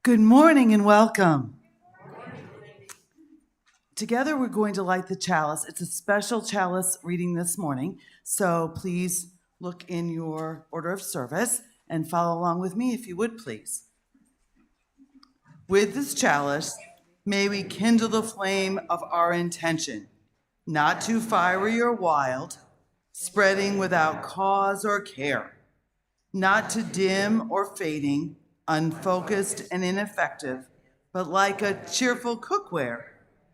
Good morning and welcome. Together we're going to light the chalice. It's a special chalice reading this morning, so please look in your order of service and follow along with me if you would please. With this chalice, may we kindle the flame of our intention, not too fiery or wild, spreading without cause or care, not too dim or fading, unfocused and ineffective, but like a cheerful cookware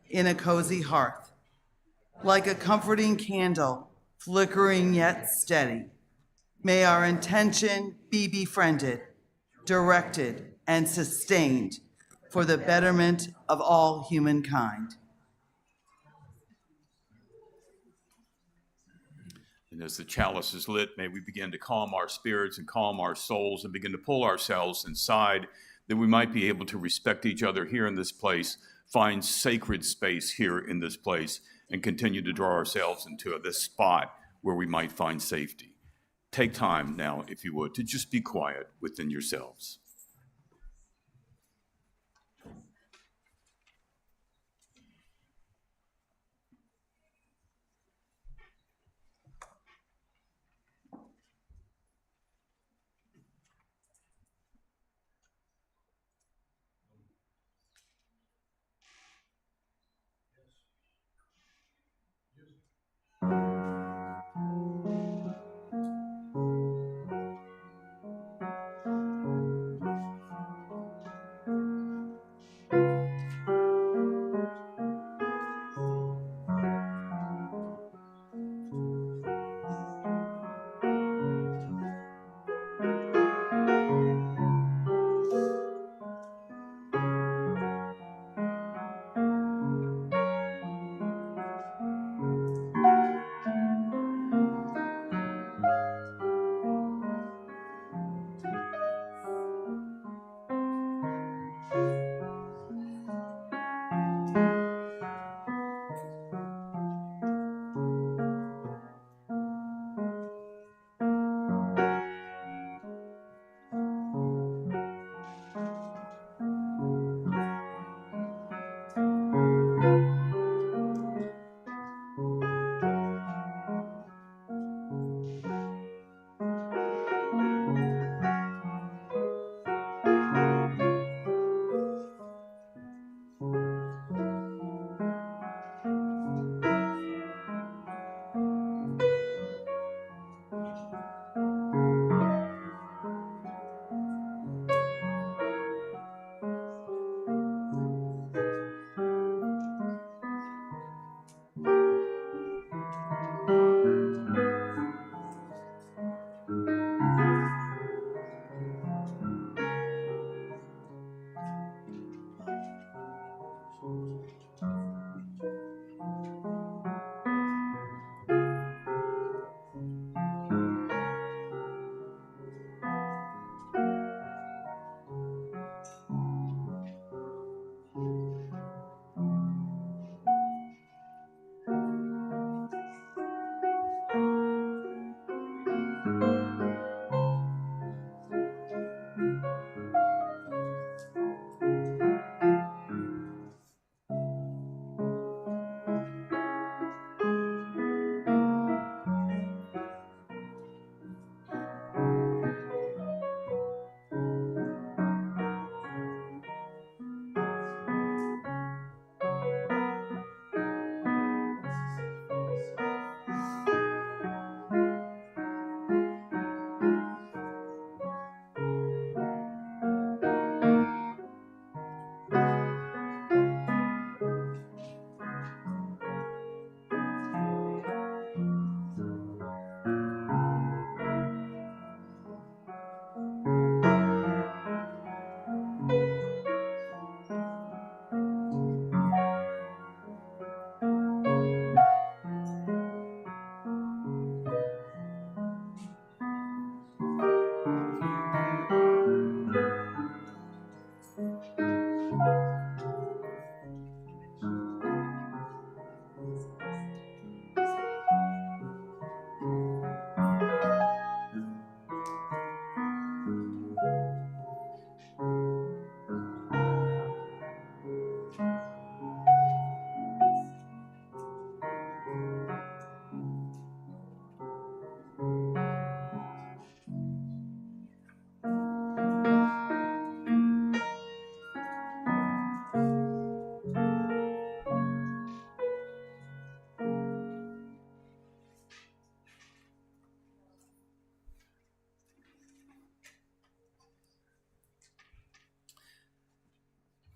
in a cozy hearth, like a comforting candle, flickering yet steady. May our intention be befriended, directed, and sustained for the betterment of all humankind. And as the chalice is lit, may we begin to calm our spirits and calm our souls and begin to pull ourselves inside that we might be able to respect each other here in this place, find sacred space here in this place, and continue to draw ourselves into this spot where we might find safety. Take time now, if you would, to just be quiet within yourselves.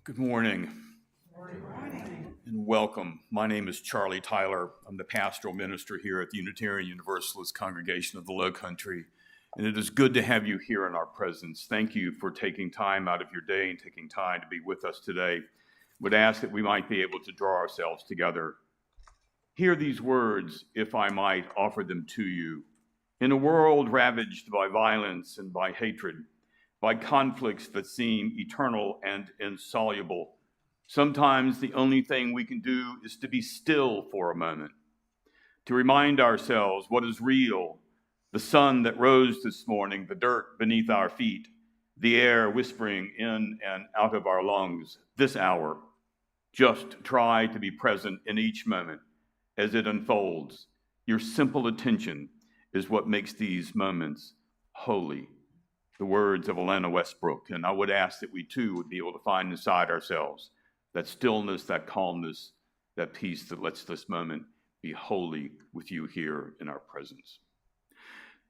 Good morning. And welcome. My name is Charlie Tyler. I'm the pastoral minister here at the Unitarian Universalist Congregation of the Low Country. And it is good to have you here in our presence. Thank you for taking time out of your day and taking time to be with us today. Would ask that we might be able to draw ourselves together. Hear these words, if I might offer them to you. In a world ravaged by violence and by hatred, by conflicts that seem eternal and insoluble, sometimes the only thing we can do is to be still for a moment, to remind ourselves what is real, the sun that rose this morning, the dirt beneath our feet, the air whispering in and out of our lungs this hour. Just try to be present in each moment as it unfolds. Your simple attention is what makes these moments holy. The words of Alana Westbrook, and I would ask that we too would be able to find inside ourselves that stillness, that calmness, that peace that lets this moment be holy with you here in our presence.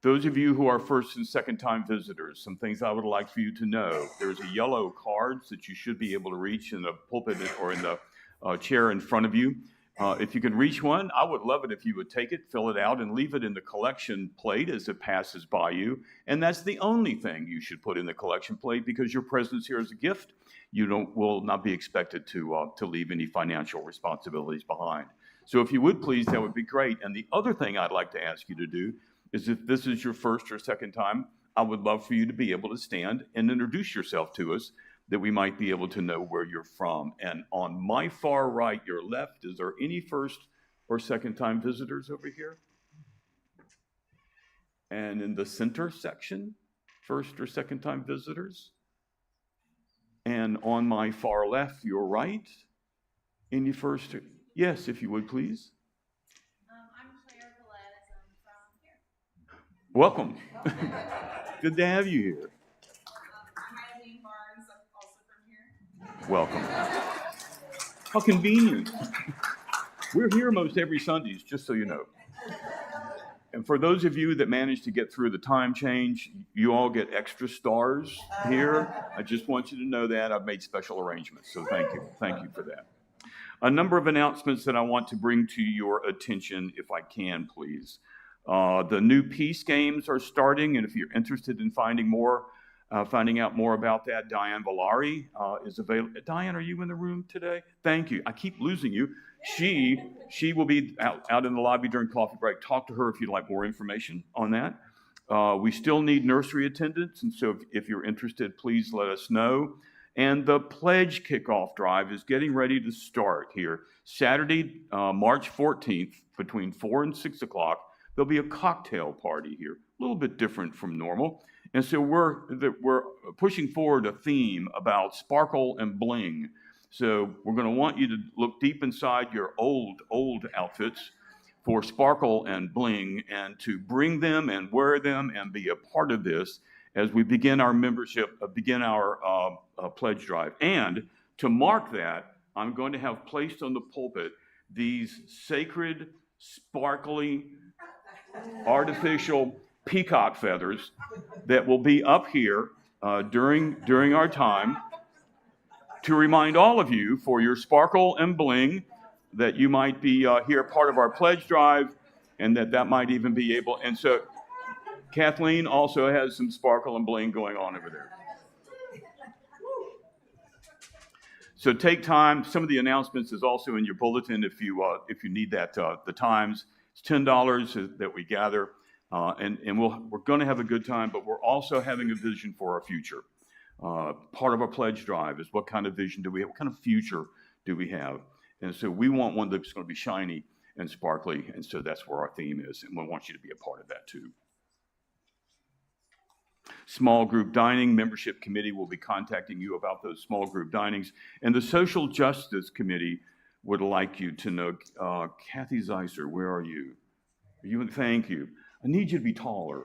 Those of you who are first and second time visitors, some things I would like for you to know. There's a yellow cards that you should be able to reach in the pulpit or in the chair in front of you. If you can reach one, I would love it if you would take it, fill it out, and leave it in the collection plate as it passes by you. And that's the only thing you should put in the collection plate, because your presence here is a gift. You will not be expected to leave any financial responsibilities behind. So if you would please, that would be great. And the other thing I'd like to ask you to do is, if this is your first or second time, I would love for you to be able to stand and introduce yourself to us, that we might be able to know where you're from. And on my far right, your left, is there any first or second time visitors over here? And in the center section, first or second time visitors? And on my far left, your right, any first? Yes, if you would please. I'm Claire Velez. I'm from here. Welcome. Good to have you here. I'm Eileen Barnes. I'm also from here. Welcome. How convenient. We're here most every Sundays, just so you know. And for those of you that managed to get through the time change, you all get extra stars here. I just want you to know that. I've made special arrangements, so thank you. Thank you for that. A number of announcements that I want to bring to your attention, if I can, please. The new Peace Games are starting, and if you're interested in finding out more about that, Diane Villari is available. Diane, are you in the room today? Thank you. I keep losing you. She will be out in the lobby during coffee break. Talk to her if you'd like more information on that. We still need nursery attendants, and so if you're interested, please let us know. And the pledge kickoff drive is getting ready to start here. Saturday, March 14th, between 4 and 6 o'clock, there'll be a cocktail party here, a little bit different from normal. And so we're pushing forward a theme about sparkle and bling. So we're going to want you to look deep inside your old outfits for sparkle and bling, and to bring them and wear them and be a part of this as we begin our pledge drive. And to mark that, I'm going to have placed on the pulpit these sacred, sparkly, artificial peacock feathers that will be up here during our time, to remind all of you, for your sparkle and bling, that you might be here part of our pledge drive, and that might even be able. And so Kathleen also has some sparkle and bling going on over there. So take time. Some of the announcements is also in your bulletin if you need that. The times, it's $10 that we gather, and we're going to have a good time, but we're also having a vision for our future. Part of our pledge drive is, what kind of vision do we have? What kind of future do we have? And so we want one that's going to be shiny and sparkly, and so that's where our theme is, and we want you to be a part of that too. Small group dining membership committee will be contacting you about those small group dinings, and the social justice committee would like you to know. Kathy Zeiser, where are you? Thank you. I need you to be taller.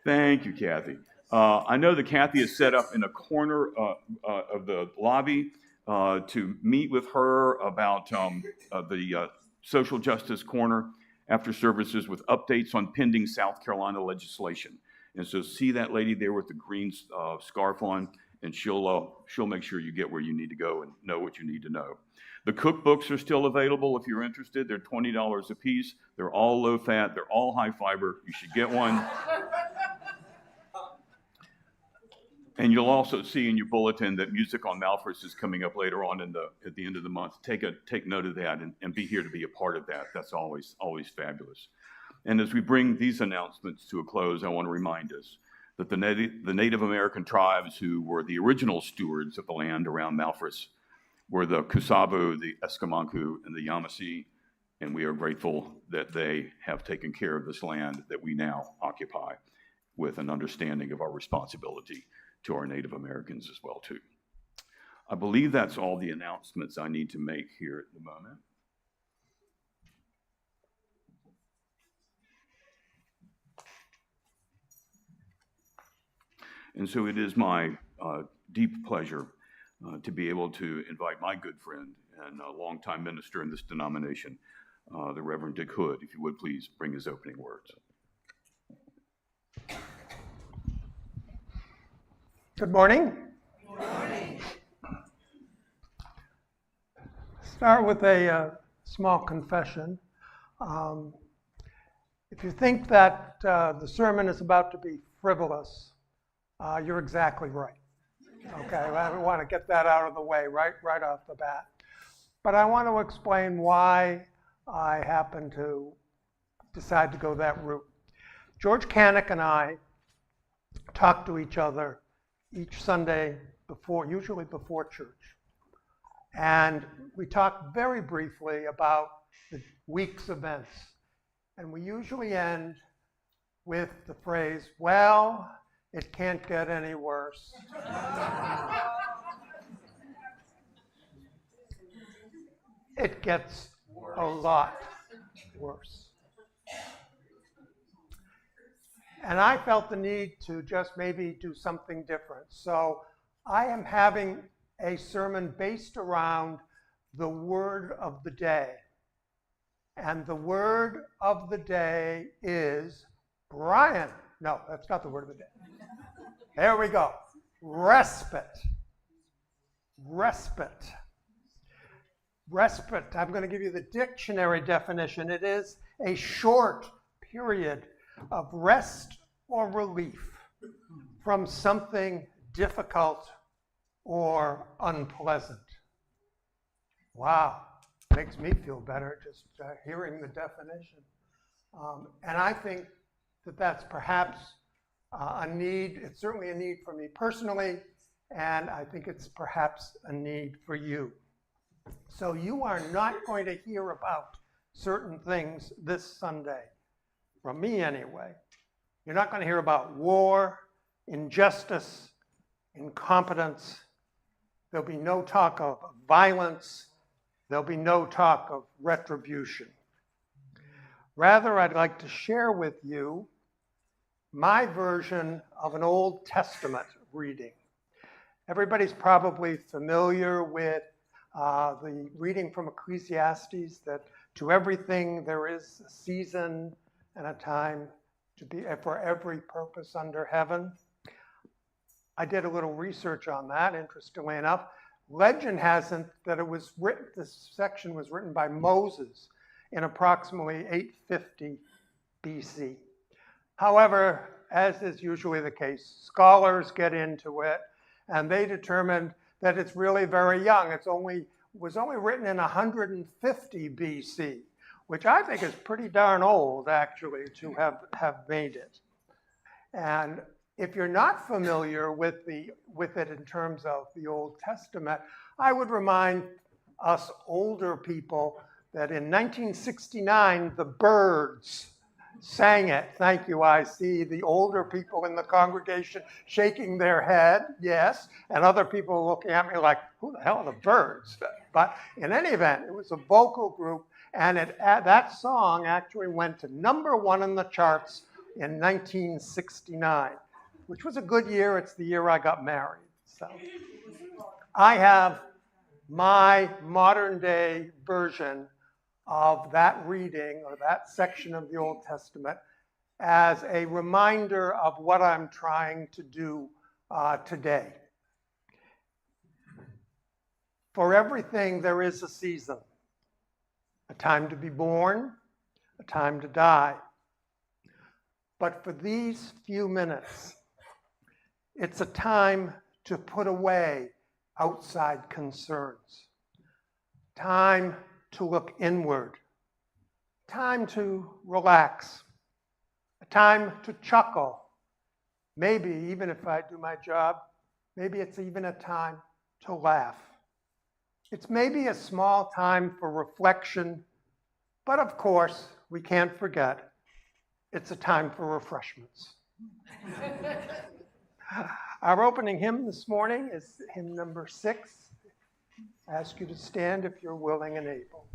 Thank you, Kathy. I know that Kathy is set up in a corner of the lobby to meet with her about the social justice corner after services, with updates on pending South Carolina legislation. And so see that lady there with the green scarf on, and she'll make sure you get where you need to go and know what you need to know. The cookbooks are still available if you're interested. They're $20 a piece. They're all low fat. They're all high fiber. You should get one. And you'll also see in your bulletin that Music on Malthus is coming up later on at the end of the month. Take note of that and be here to be a part of that. That's always fabulous. And as we bring these announcements to a close, I want to remind us that the Native American tribes who were the original stewards of the land around Malthus were the Kusavu, the Escamanku, and the Yamasee, and we are grateful that they have taken care of this land that we now occupy with an understanding of our responsibility to our Native Americans as well, too. I believe that's all the announcements I need to make here at the moment. And so it is my deep pleasure to be able to invite my good friend and a longtime minister in this denomination, the Reverend Dick Hood, if you would please bring his opening words. Good morning. Good morning. Start with a small confession. If you think that the sermon is about to be frivolous, you're exactly right. Okay, I want to get that out of the way right off the bat. But I want to explain why I happen to decide to go that route. George Canick and I talk to each other each Sunday usually before church. And we talk very briefly about the week's events. And we usually end with the phrase, well, it can't get any worse. It gets a lot worse. And I felt the need to just maybe do something different. So I am having a sermon based around the word of the day. And the word of the day is Brian. No, that's not the word of the day. There we go. Respite. Respite. Respite. I'm going to give you the dictionary definition. It is a short period of rest or relief from something difficult or unpleasant. Wow, makes me feel better just hearing the definition. And I think that that's perhaps a need. It's certainly a need for me personally, and I think it's perhaps a need for you. So you are not going to hear about certain things this Sunday, from me anyway. You're not going to hear about war, injustice, incompetence. There'll be no talk of violence. There'll be no talk of retribution. Rather, I'd like to share with you my version of an Old Testament reading. Everybody's probably familiar with the reading from Ecclesiastes, that to everything there is a season and a time to be for every purpose under heaven. I did a little research on that, interestingly enough. Legend has it that it was written, this section was written by Moses in approximately 850 BC. However, as is usually the case, scholars get into it and they determined that it's really very young. Was only written in 150 BC, which I think is pretty darn old, actually, to have made it. And if you're not familiar with it in terms of the Old Testament, I would remind us older people that in 1969, the Byrds sang it. Thank you. I see the older people in the congregation shaking their head, yes, and other people looking at me like, who the hell are the Byrds? But in any event, it was a vocal group, and that song actually went to #1 in the charts in 1969, which was a good year. It's the year I got married. So I have my modern day version of that reading or that section of the Old Testament, as a reminder of what I'm trying to do today. For everything, there is a season, a time to be born, a time to die. But for these few minutes, it's a time to put away outside concerns, time to look inward, time to relax, a time to chuckle. Maybe even if I do my job, maybe it's even a time to laugh. It's maybe a small time for reflection, but of course, we can't forget, it's a time for refreshments. Our opening hymn this morning is hymn number 6. I ask you to stand if you're willing and able.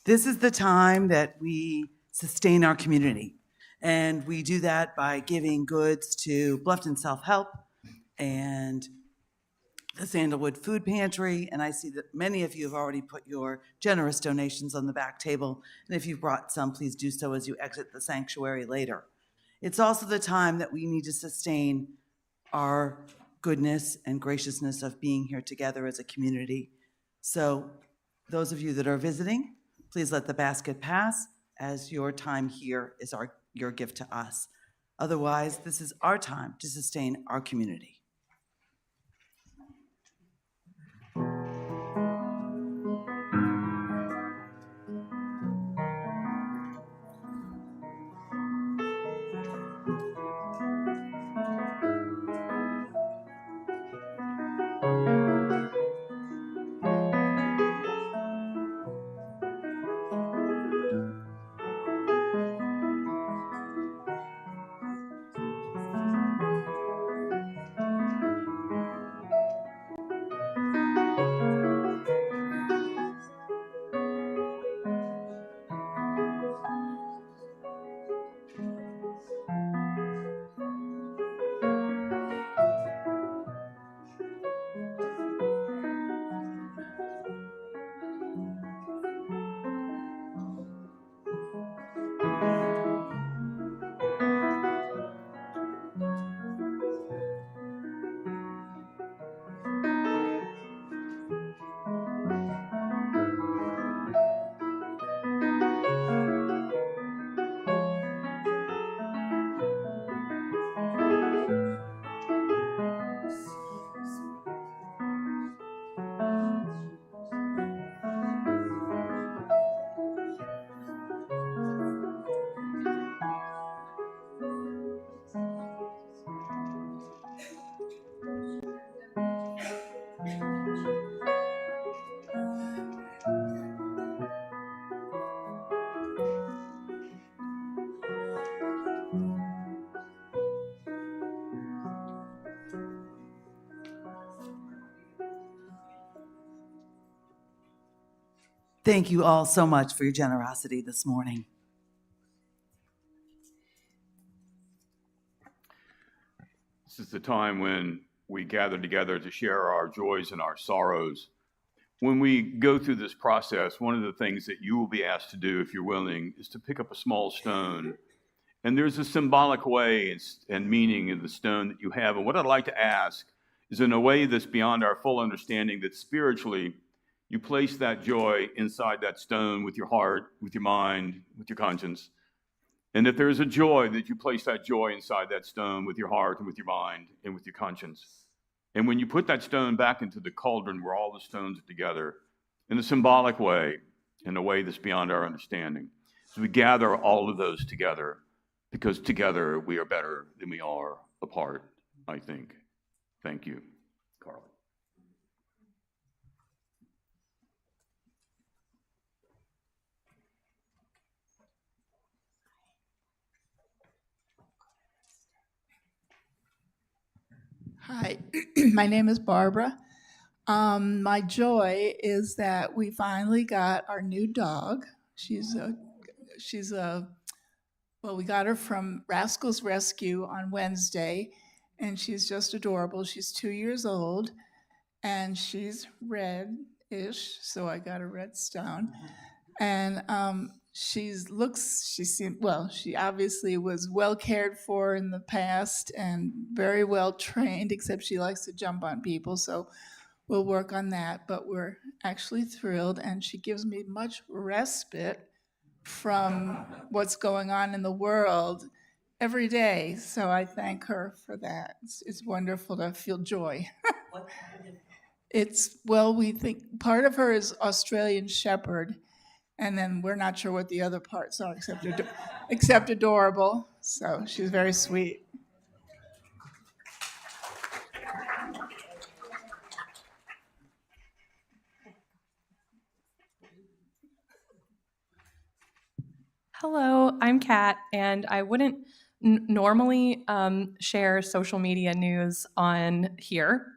This is the time that we sustain our community. And we do that by giving goods to Bluffton Self-Help and the Sandalwood Food Pantry. And I see that many of you have already put your generous donations on the back table. And if you've brought some, please do so as you exit the sanctuary later. It's also the time that we need to sustain our goodness and graciousness of being here together as a community. So those of you that are visiting, please let the basket pass, as your time here is your gift to us. Otherwise, this is our time to sustain our community. Thank you all so much for your generosity this morning. This is the time when we gather together to share our joys and our sorrows. When we go through this process, one of the things that you will be asked to do, if you're willing, is to pick up a small stone. And there's a symbolic way and meaning in the stone that you have. And what I'd like to ask is, in a way that's beyond our full understanding, that spiritually you place that joy inside that stone with your heart, with your mind, with your conscience. And if there is a joy, that you place that joy inside that stone with your heart and with your mind and with your conscience. And when you put that stone back into the cauldron where all the stones are together, in a symbolic way, in a way that's beyond our understanding, so we gather all of those together, because together we are better than we are apart, I think. Thank you, Carly. Hi, my name is Barbara. My joy is that we finally got our new dog. Well, we got her from Rascals Rescue on Wednesday, and she's just adorable. She's 2 years old, and she's red-ish, so I got a red stone. And she obviously was well cared for in the past and very well trained, except she likes to jump on people, so we'll work on that. But we're actually thrilled, and she gives me much respite from what's going on in the world every day. So I thank her for that. It's wonderful to feel joy. We think part of her is Australian Shepherd, and then we're not sure what the other parts are, except adorable. So she's very sweet. Hello, I'm Kat, and I wouldn't normally share social media news on here,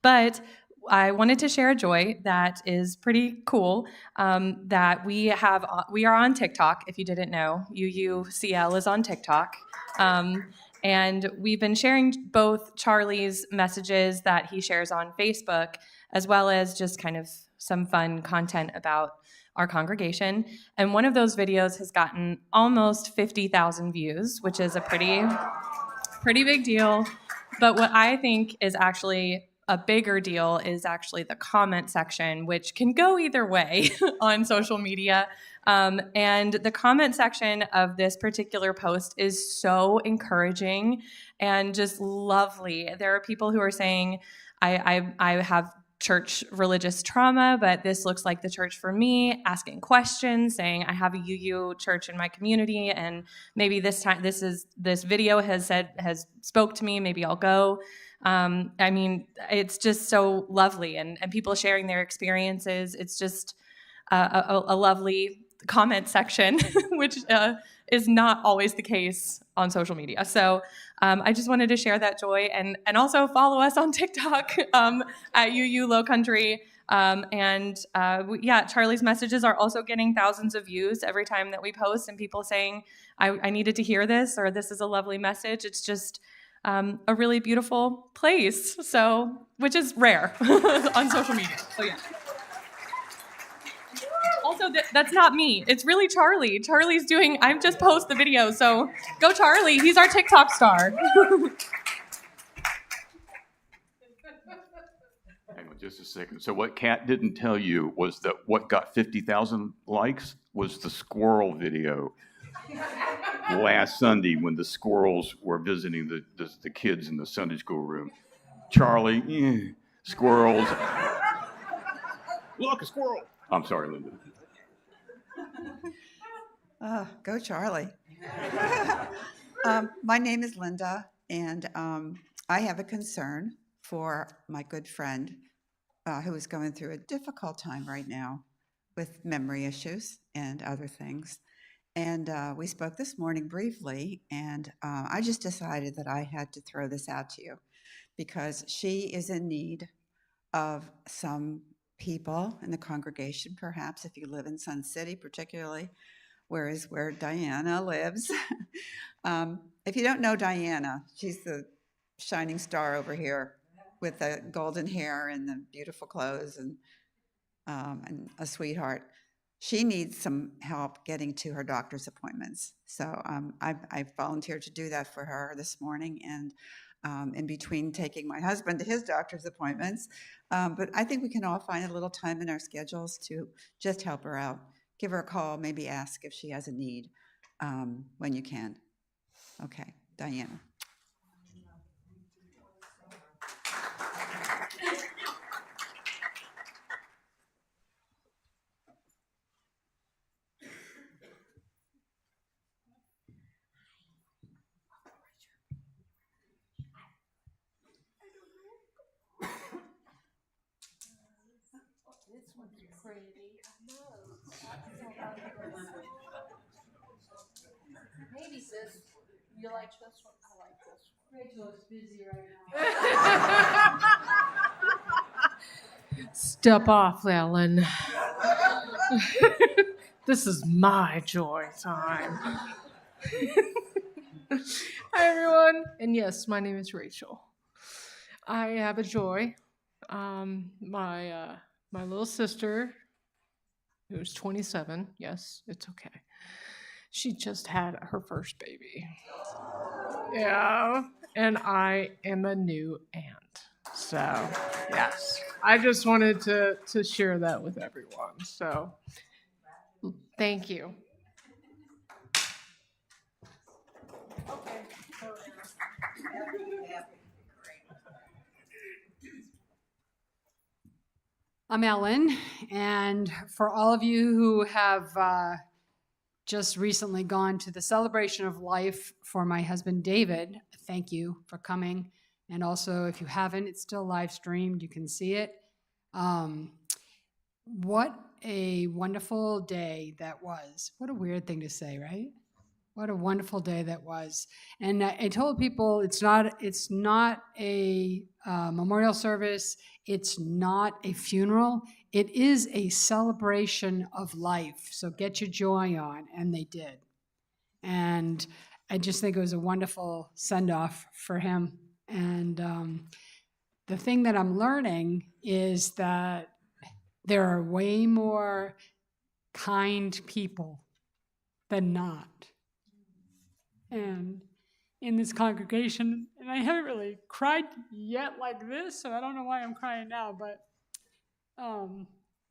but I wanted to share a joy that is pretty cool. That we are on TikTok. If you didn't know, UUCL is on TikTok, and we've been sharing both Charlie's messages that he shares on Facebook, as well as just kind of some fun content about our congregation. And one of those videos has gotten almost 50,000 views, which is a pretty big deal. But what I think is actually a bigger deal is actually the comment section, which can go either way on social media. And the comment section of this particular post is so encouraging and just lovely. There are people who are saying, I have church religious trauma, but this looks like the church for me, asking questions, saying I have a UU church in my community, and maybe this video has spoke to me, maybe I'll go. I mean, it's just so lovely, and people sharing their experiences. It's just a lovely comment section, which is not always the case on social media. So I just wanted to share that joy, and also follow us on TikTok at UU Low Country. Charlie's messages are also getting thousands of views every time that we post, and people saying, I needed to hear this, or this is a lovely message. It's just a really beautiful place, which is rare on social media. So yeah. Also, that's not me. It's really Charlie. I've just posted the video, so go Charlie. He's our TikTok star. Hang on just a second. So what Kat didn't tell you was that what got 50,000 likes was the squirrel video last Sunday when the squirrels were visiting the kids in the Sunday school room. Charlie, squirrels. Look, a squirrel. I'm sorry, Linda. Go Charlie. My name is Linda, and I have a concern for my good friend who is going through a difficult time right now with memory issues and other things. And we spoke this morning briefly, and I just decided that I had to throw this out to you because she is in need of some people in the congregation, perhaps if you live in Sun City particularly, where Diana lives. If you don't know Diana, she's the shining star over here with the golden hair and the beautiful clothes and a sweetheart. She needs some help getting to her doctor's appointments. So I volunteered to do that for her this morning, and in between taking my husband to his doctor's appointments. But I think we can all find a little time in our schedules to just help her out. Give her a call, maybe ask if she has a need when you can. Okay, Diana. Maybe sis, you like this one? I like this one. Rachel's busy right now. Step off, Ellen. This is my joy time. Hi, everyone. And yes, my name is Rachel. I have a joy. My little sister, who's 27, yes, it's okay. She just had her first baby. Yeah, and I am a new aunt. So, yes, I just wanted to share that with everyone. So, thank you. I'm Ellen, and for all of you who have just recently gone to the celebration of life for my husband David, thank you for coming. And also, if you haven't, it's still live streamed. You can see it. What a wonderful day that was. What a weird thing to say, right? What a wonderful day that was. And I told people it's not a memorial service. It's not a funeral. It is a celebration of life. So get your joy on. And they did. And I just think it was a wonderful send-off for him. And the thing that I'm learning is that there are way more kind people than not. And in this congregation, and I haven't really cried yet like this, so I don't know why I'm crying now, but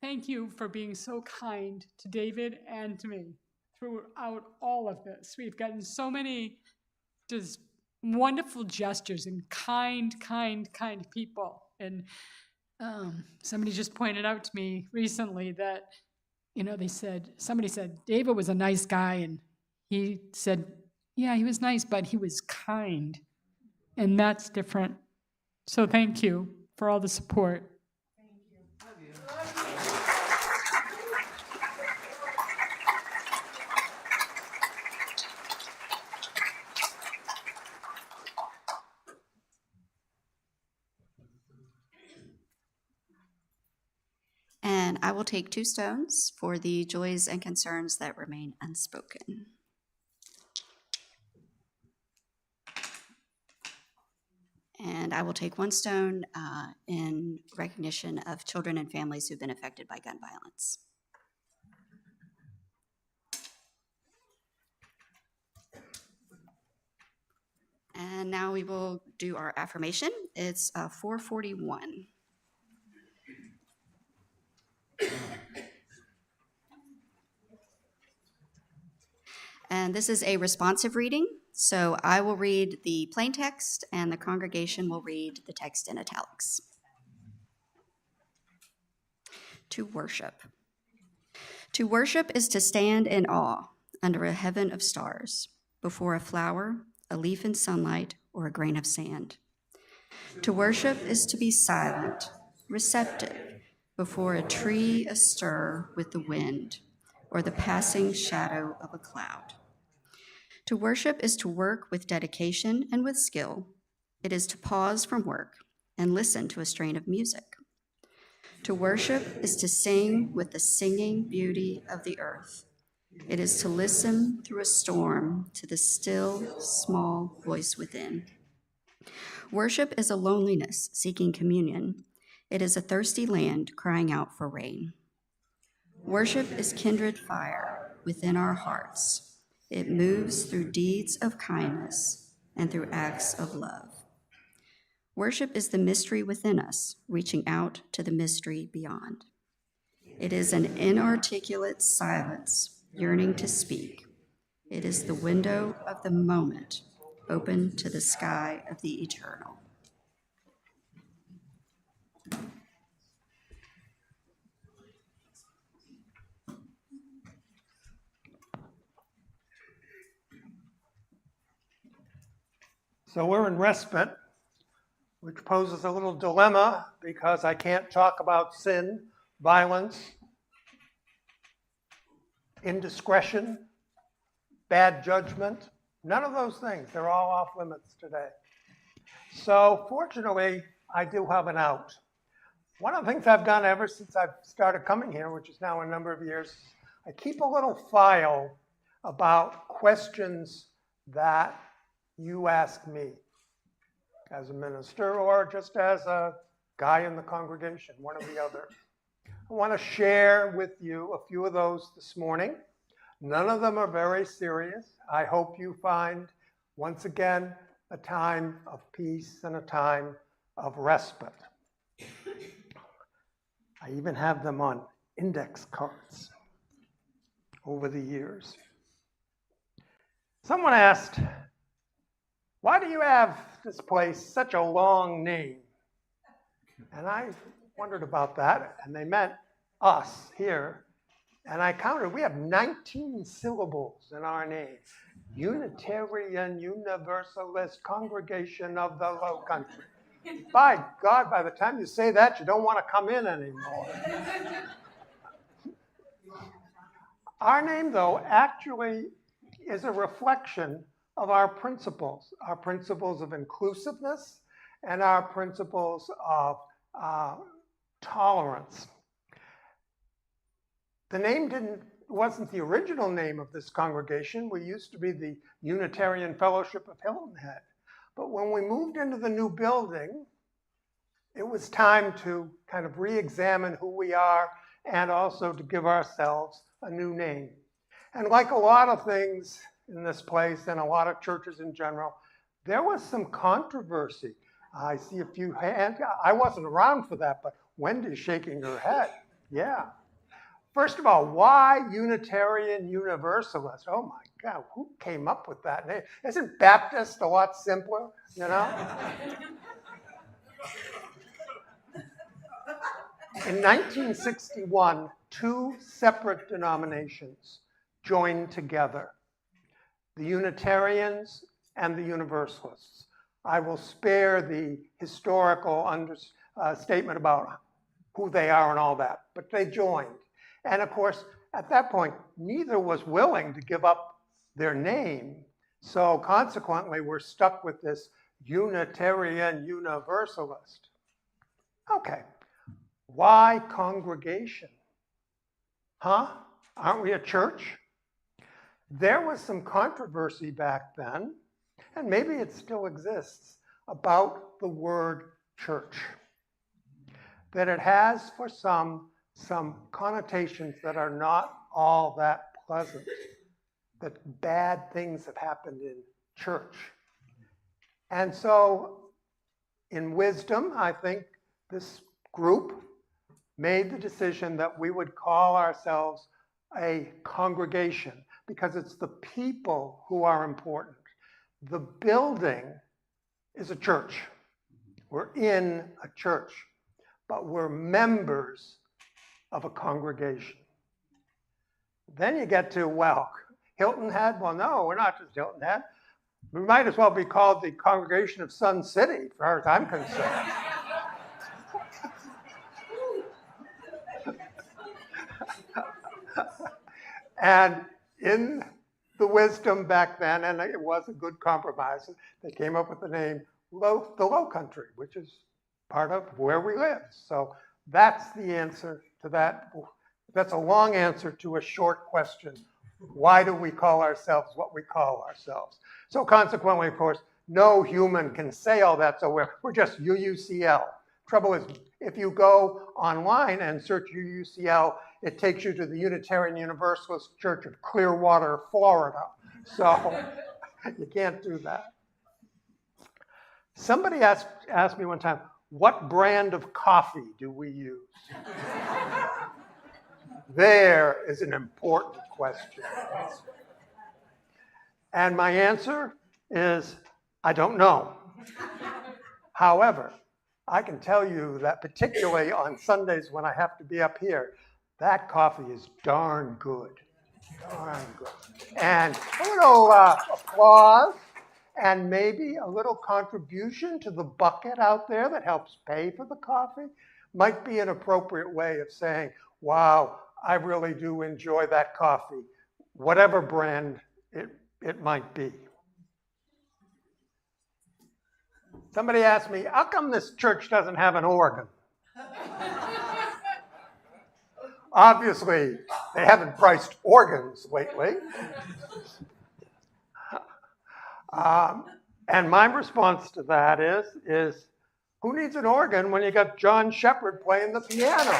thank you for being so kind to David and to me throughout all of this. We've gotten so many just wonderful gestures and kind people. And somebody just pointed out to me recently that, somebody said, David was a nice guy, and he said, yeah, he was nice, but he was kind. And that's different. So thank you for all the support. Thank you. And I will take 2 stones for the joys and concerns that remain unspoken. And I will take 1 stone in recognition of children and families who've been affected by gun violence. And now we will do our affirmation. It's 441. And this is a responsive reading. So I will read the plain text, and the congregation will read the text in italics. To worship. To worship is to stand in awe under a heaven of stars, before a flower, a leaf in sunlight, or a grain of sand. To worship is to be silent, receptive, before a tree astir with the wind, or the passing shadow of a cloud. To worship is to work with dedication and with skill. It is to pause from work and listen to a strain of music. To worship is to sing with the singing beauty of the earth. It is to listen through a storm to the still, small voice within. Worship is a loneliness seeking communion. It is a thirsty land crying out for rain. Worship is kindred fire within our hearts. It moves through deeds of kindness and through acts of love. Worship is the mystery within us, reaching out to the mystery beyond. It is an inarticulate silence, yearning to speak. It is the window of the moment, open to the sky of the eternal. So we're in respite, which poses a little dilemma because I can't talk about sin, violence, indiscretion, bad judgment, none of those things. They're all off limits today. So fortunately, I do have an out. One of the things I've done ever since I've started coming here, which is now a number of years, I keep a little file about questions that you ask me as a minister or just as a guy in the congregation, one or the other. I want to share with you a few of those this morning. None of them are very serious. I hope you find, once again, a time of peace and a time of respite. I even have them on index cards over the years. Someone asked, why do you have this place such a long name? And I wondered about that, and they meant us here. And I counted, we have 19 syllables in our name. Unitarian Universalist Congregation of the Low Country. By God, by the time you say that, you don't want to come in anymore. Our name, though, actually is a reflection of our principles of inclusiveness and our principles of tolerance. The name wasn't the original name of this congregation. We used to be the Unitarian Fellowship of Hilton Head. But when we moved into the new building, it was time to kind of re-examine who we are and also to give ourselves a new name. And like a lot of things in this place and a lot of churches in general, there was some controversy. I see a few hands. I wasn't around for that, but Wendy's shaking her head. Yeah. First of all, why Unitarian Universalist? Oh my God, who came up with that name? Isn't Baptist a lot simpler, you know? In 1961, two separate denominations joined together, the Unitarians and the Universalists. I will spare the historical statement about who they are and all that, but they joined. And of course, at that point, neither was willing to give up their name. So consequently, we're stuck with this Unitarian Universalist. Okay, why congregation? Huh? Aren't we a church? There was some controversy back then, and maybe it still exists, about the word church. That it has for some connotations that are not all that pleasant, that bad things have happened in church. And so, in wisdom, I think this group made the decision that we would call ourselves a congregation because it's the people who are important. The building is a church. We're in a church, but we're members of a congregation. Then you get to, well, Hilton Head? Well, no, we're not just Hilton Head. We might as well be called the Congregation of Sun City, as far as I'm concerned. And in the wisdom back then, and it was a good compromise, they came up with the name the Low Country, which is part of where we live. So That's the answer to that. That's a long answer to a short question. Why do we call ourselves what we call ourselves? So consequently, of course, no human can say all that, so we're just UUCL. Trouble is, if you go online and search UUCL, it takes you to the Unitarian Universalist Church of Clearwater, Florida. So you can't do that. Somebody asked me one time, what brand of coffee do we use? There is an important question. And my answer is, I don't know. However, I can tell you that particularly on Sundays when I have to be up here, that coffee is darn good. Darn good. And a little applause and maybe a little contribution to the bucket out there that helps pay for the coffee might be an appropriate way of saying, wow, I really do enjoy that coffee, whatever brand it might be. Somebody asked me, how come this church doesn't have an organ? Obviously, they haven't priced organs lately. And my response to that is who needs an organ when you got John Shepherd playing the piano?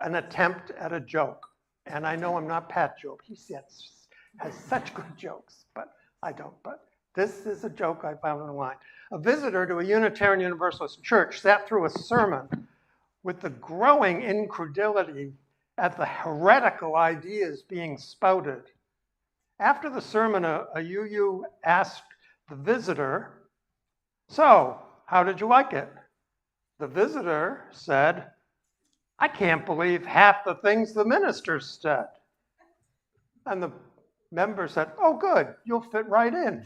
An attempt at a joke. And I know I'm not Pat Job. He has such good jokes, but I don't. But this is a joke I found online. A visitor to a Unitarian Universalist church sat through a sermon with the growing incredulity at the heretical ideas being spouted. After the sermon, a UU asked the visitor, so, how did you like it? The visitor said, I can't believe half the things the minister said. And the member said, oh, good, you'll fit right in.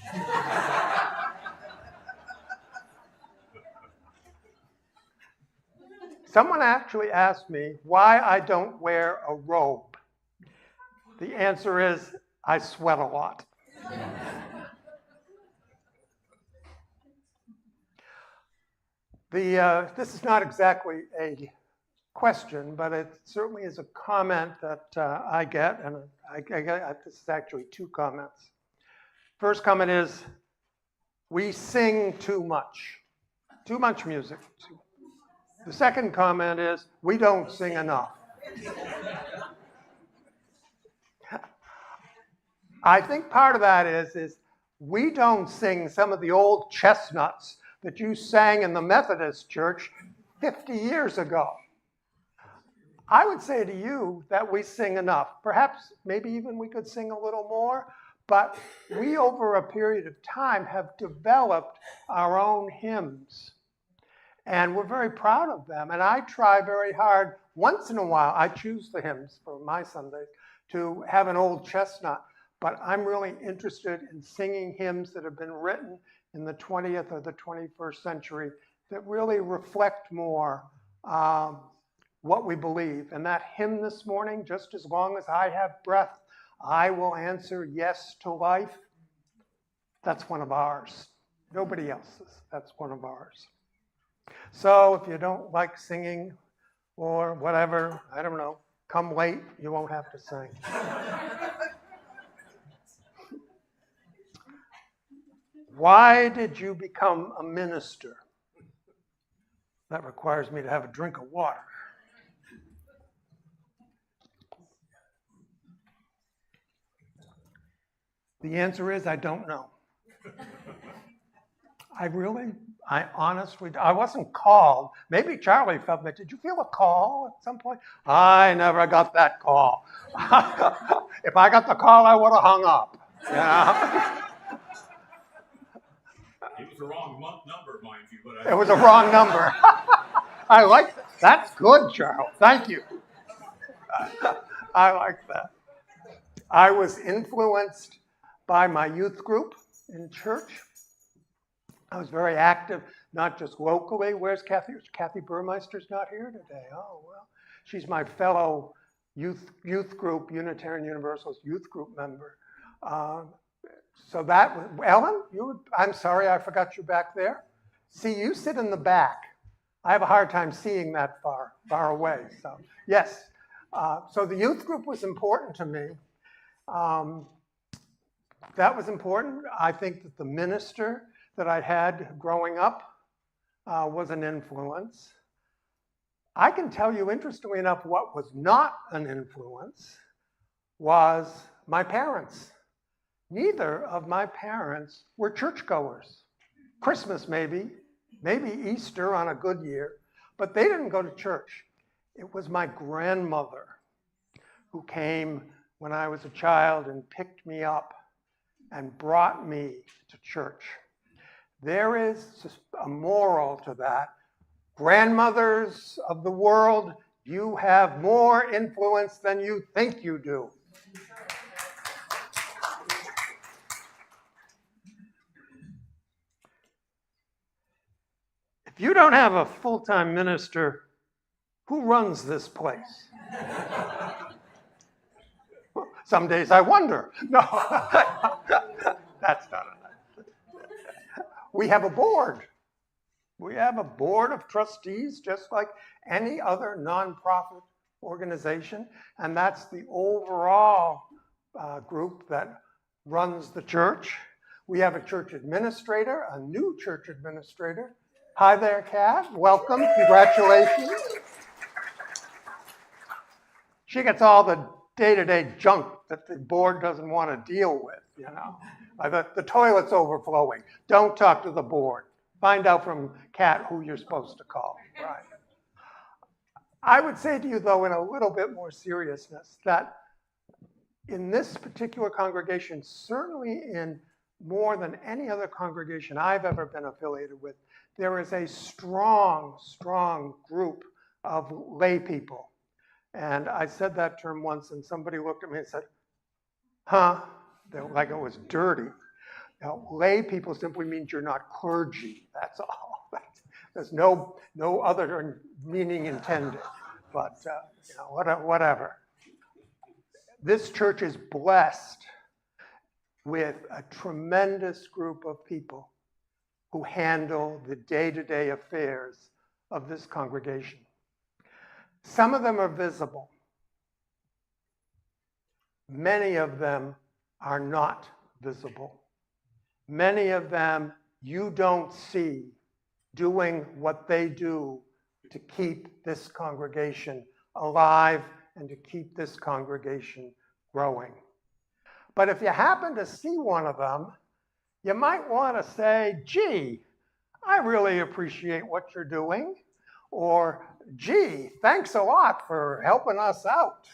Someone actually asked me why I don't wear a robe. The answer is, I sweat a lot. This is not exactly a question, but it certainly is a comment that I get, and this is actually two comments. First comment is, we sing too much music. The second comment is, we don't sing enough. I think part of that is we don't sing some of the old chestnuts that you sang in the Methodist church 50 years ago. I would say to you that we sing enough. Perhaps, maybe even we could sing a little more, but we, over a period of time, have developed our own hymns. And we're very proud of them. And I try very hard, once in a while, I choose the hymns for my Sundays, to have an old chestnut. But I'm really interested in singing hymns that have been written in the 20th or the 21st century that really reflect more what we believe. And that hymn this morning, just as long as I have breath, I will answer yes to life. That's one of ours. Nobody else's. That's one of ours. So if you don't like singing or whatever, I don't know, come late, you won't have to sing. Why did you become a minister? That requires me to have a drink of water. The answer is, I don't know. I honestly, I wasn't called. Maybe Charlie felt that. Did you feel a call at some point? I never got that call. If I got the call, I would have hung up. You know? It was the wrong number, mind you. But It was a wrong number. I like that. That's good, Charles. Thank you. I like that. I was influenced by my youth group in church. I was very active, not just locally. Where's Kathy? Kathy Burmeister's not here today. Oh, well, she's my fellow youth group, Unitarian Universalist youth group member. So that was, Ellen, I'm sorry, I forgot you back there. See, you sit in the back. I have a hard time seeing that far away. So yes, so the youth group was important to me. That was important. I think that the minister that I had growing up was an influence. I can tell you, interestingly enough, what was not an influence was my parents. Neither of my parents were churchgoers. Christmas maybe Easter on a good year, but they didn't go to church. It was my grandmother who came when I was a child and picked me up and brought me to church. There is a moral to that. Grandmothers of the world, you have more influence than you think you do. If you don't have a full-time minister, who runs this place? Some days I wonder. No, that's not enough. We have a board. We have a board of trustees, just like any other nonprofit organization, and that's the overall group that runs the church. We have a church administrator, a new church administrator. Hi there, Kat. Welcome. Congratulations. She gets all the day-to-day junk that the board doesn't want to deal with, you know. The toilet's overflowing. Don't talk to the board. Find out from Kat who you're supposed to call. Right. I would say to you, though, in a little bit more seriousness, that in this particular congregation, certainly in more than any other congregation I've ever been affiliated with, there is a strong, strong group of lay people. And I said that term once, and somebody looked at me and said, huh? Like it was dirty. Now, lay people simply means you're not clergy. That's all. There's no other meaning intended. But you know, whatever. This church is blessed with a tremendous group of people who handle the day-to-day affairs of this congregation. Some of them are visible. Many of them are not visible. Many of them you don't see doing what they do to keep this congregation alive and to keep this congregation growing. But if you happen to see one of them, you might want to say, gee, I really appreciate what you're doing. Or, gee, thanks a lot for helping us out.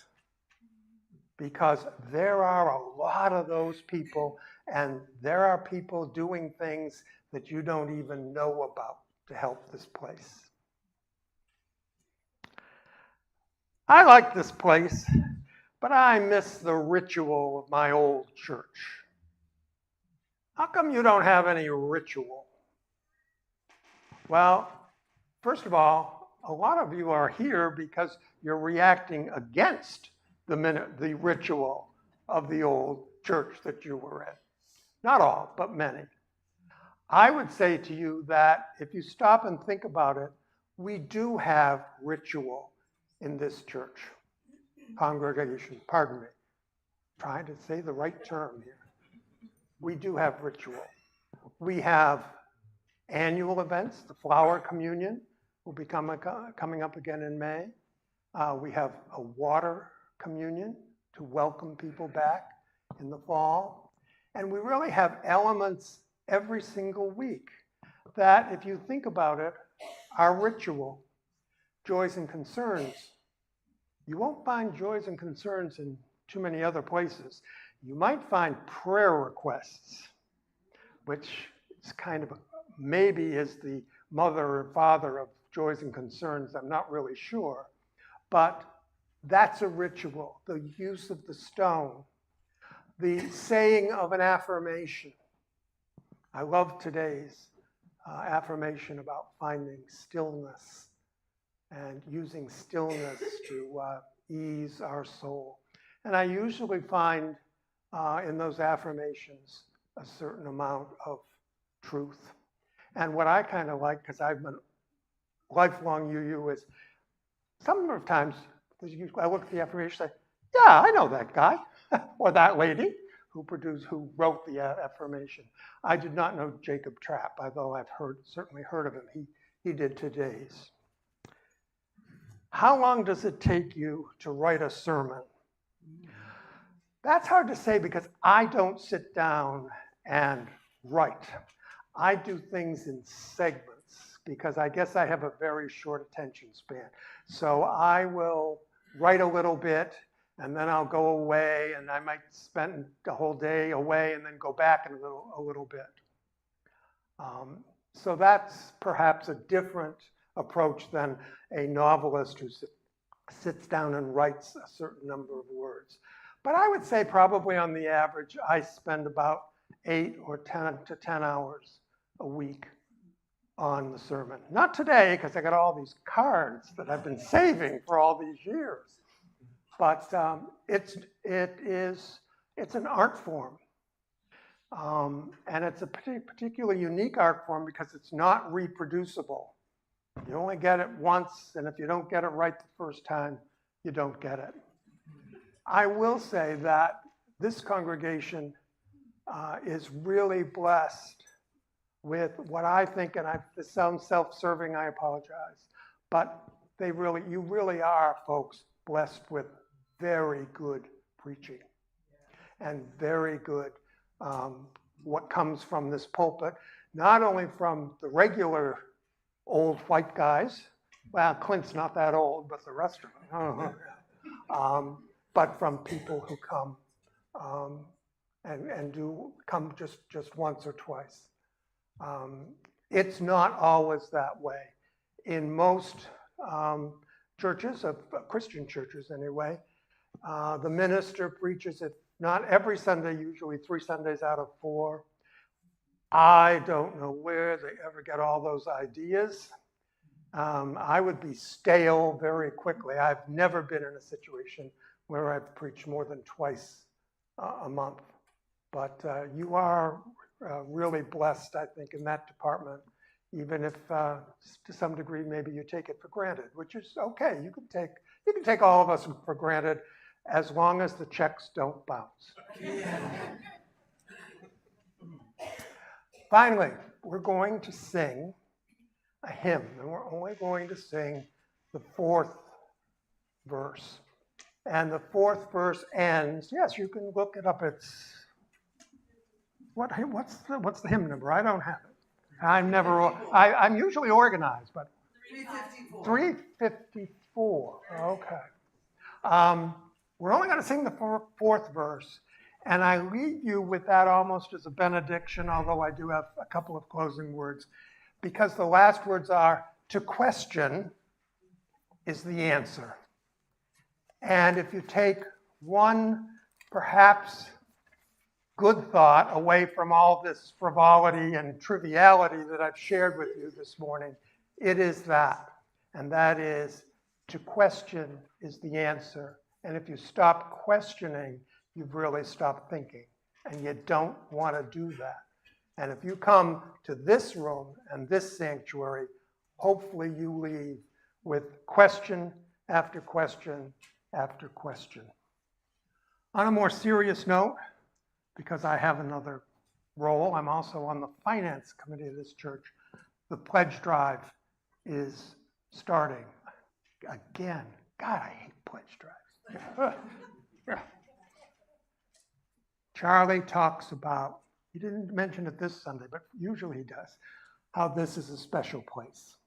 Because there are a lot of those people, and there are people doing things that you don't even know about to help this place. I like this place, but I miss the ritual of my old church. How come you don't have any ritual? Well, first of all, a lot of you are here because you're reacting against the ritual of the old church that you were in. Not all, but many. I would say to you that if you stop and think about it, we do have ritual in this church. Congregation, pardon me. Trying to say the right term here. We do have ritual. We have annual events. The Flower Communion will be coming up again in May. We have a water communion to welcome people back in the fall. And we really have elements every single week that, if you think about it, are ritual. Joys and concerns. You won't find joys and concerns in too many other places. You might find prayer requests, which is kind of maybe is the mother or father of joys and concerns. I'm not really sure. But that's a ritual. The use of the stone, the saying of an affirmation. I love today's affirmation about finding stillness and using stillness to ease our soul. And I usually find in those affirmations a certain amount of truth. And what I kind of like, because I've been lifelong UU, is some of the times I look at the affirmation and say, yeah, I know that guy or that lady who wrote the affirmation. I did not know Jacob Trapp, although I've certainly heard of him. He did today's. How long does it take you to write a sermon? That's hard to say because I don't sit down and write. I do things in segments because I guess I have a very short attention span. So I will write a little bit and then I'll go away and I might spend the whole day away and then go back in a little bit. So that's perhaps a different approach than a novelist who sits down and writes a certain number of words. But I would say probably on the average, I spend about 8 or 10 to 10 hours a week on the sermon. Not today, because I got all these cards that I've been saving for all these years. But it's an art form. And it's a particularly unique art form because it's not reproducible. You only get it once, and if you don't get it right the first time, you don't get it. I will say that this congregation is really blessed with what I think, and if this sounds self-serving, I apologize, but you really are, folks, blessed with very good preaching and very good what comes from this pulpit, not only from the regular old white guys, well, Clint's not that old, but the rest of them, but from people who come and do come just once or twice. It's not always that way. In most churches, Christian churches anyway, the minister preaches it not every Sunday, usually 3 Sundays out of 4. I don't know where they ever get all those ideas. I would be stale very quickly. I've never been in a situation where I've preached more than twice a month. But you are really blessed, I think, in that department, even if to some degree maybe you take it for granted, which is okay. You can take all of us for granted as long as the checks don't bounce. Finally, we're going to sing a hymn, and we're only going to sing the 4th verse. And the 4th verse ends, yes, you can look it up. It's, what's the hymn number? I don't have it. I'm usually organized, but 354. 354, okay. We're only going to sing the 4th verse. And I leave you with that almost as a benediction, although I do have a couple of closing words, because the last words are, to question is the answer. And if you take one perhaps good thought away from all this frivolity and triviality that I've shared with you this morning, it is that. And that is, to question is the answer. And if you stop questioning, you've really stopped thinking, and you don't want to do that. And if you come to this room and this sanctuary, hopefully you leave with question after question after question. On a more serious note, because I have another role, I'm also on the finance committee of this church. The pledge drive is starting again. God, I hate pledge drives. Charlie talks about, he didn't mention it this Sunday, but usually he does, how this is a special place.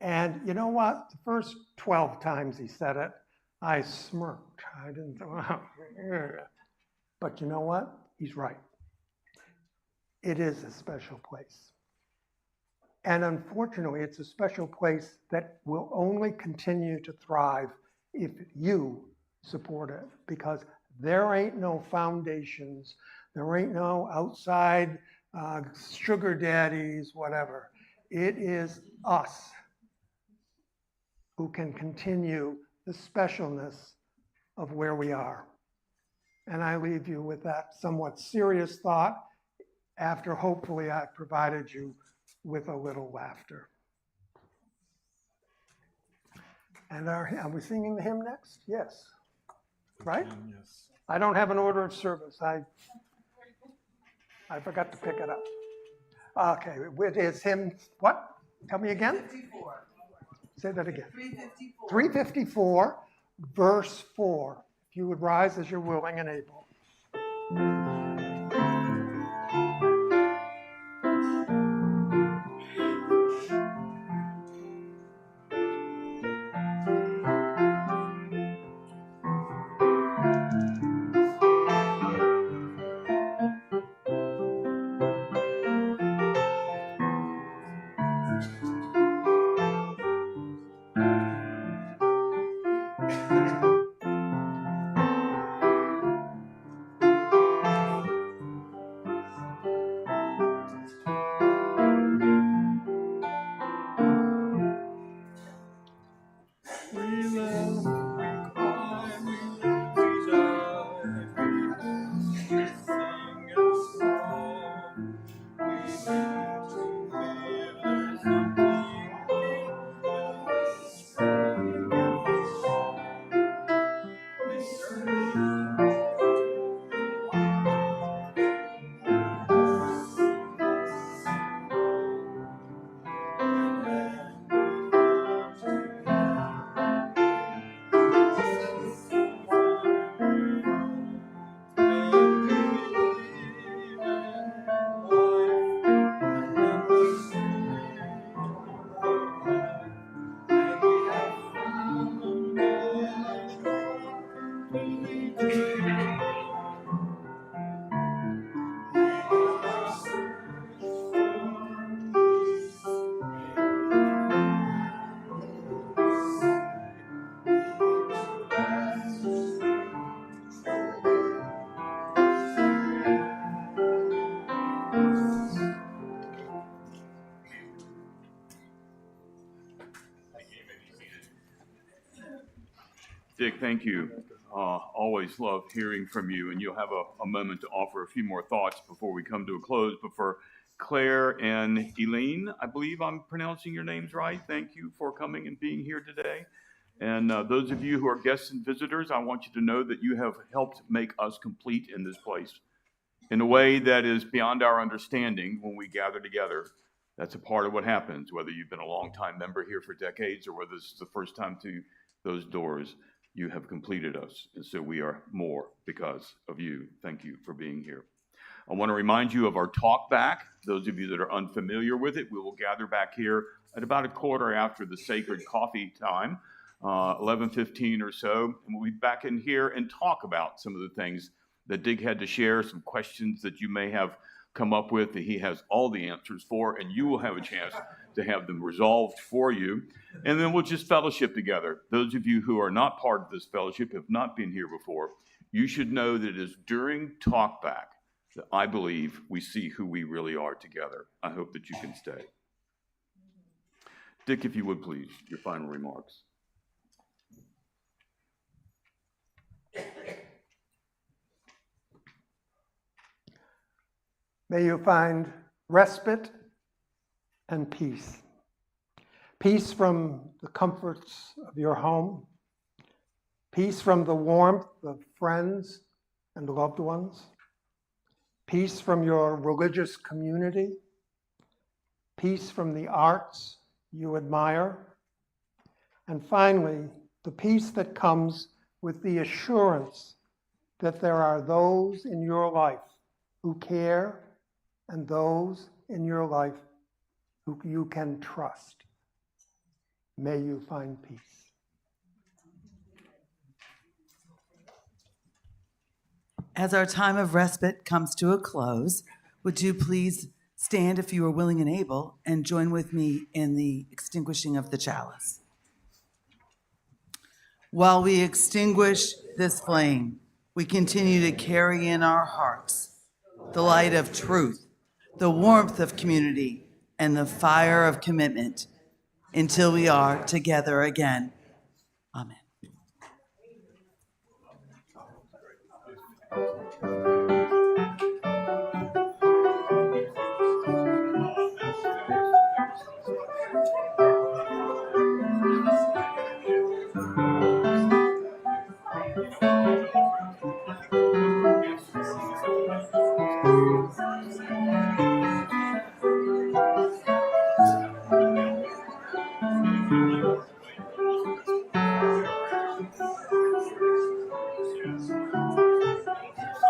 And you know what? The first 12 times he said it, I smirked. I didn't think, wow. But you know what? He's right. It is a special place. And unfortunately, it's a special place that will only continue to thrive if you support it, because there ain't no foundations, there ain't no outside sugar daddies, whatever. It is us who can continue the specialness of where we are. And I leave you with that somewhat serious thought after hopefully I've provided you with a little laughter. And are we singing the hymn next? Yes. Right? Yes. I don't have an order of service. I forgot to pick it up. Okay, it is hymn, what? Tell me again? 54. Say that again. 354. 354, verse 4. If you would rise as you're willing and able. Dick, thank you. Always love hearing from you, and you'll have a moment to offer a few more thoughts before we come to a close. But for Claire and Eileen, I believe I'm pronouncing your names right. Thank you for coming and being here today. And those of you who are guests and visitors, I want you to know that you have helped make us complete in this place in a way that is beyond our understanding when we gather together. That's a part of what happens, whether you've been a longtime member here for decades or whether this is the first time to those doors. You have completed us, and so we are more because of you. Thank you for being here. I want to remind you of our talk back. Those of you that are unfamiliar with it, we will gather back here at about a quarter after the sacred coffee time, 11:15 or so, and we'll be back in here and talk about some of the things that Dick had to share, some questions that you may have come up with that he has all the answers for, and you will have a chance to have them resolved for you. And then we'll just fellowship together. Those of you who are not part of this fellowship, have not been here before, you should know that it is during talkback that I believe we see who we really are together. I hope that you can stay. Dick, if you would please, your final remarks. May you find respite and peace. Peace from the comforts of your home. Peace from the warmth of friends and loved ones. Peace from your religious community. Peace from the arts you admire. And finally, the peace that comes with the assurance that there are those in your life who care and those in your life who you can trust. May you find peace. As our time of respite comes to a close, would you please stand if you are willing and able and join with me in the extinguishing of the chalice? While we extinguish this flame, we continue to carry in our hearts the light of truth, the warmth of community, and the fire of commitment until we are together again. Amen.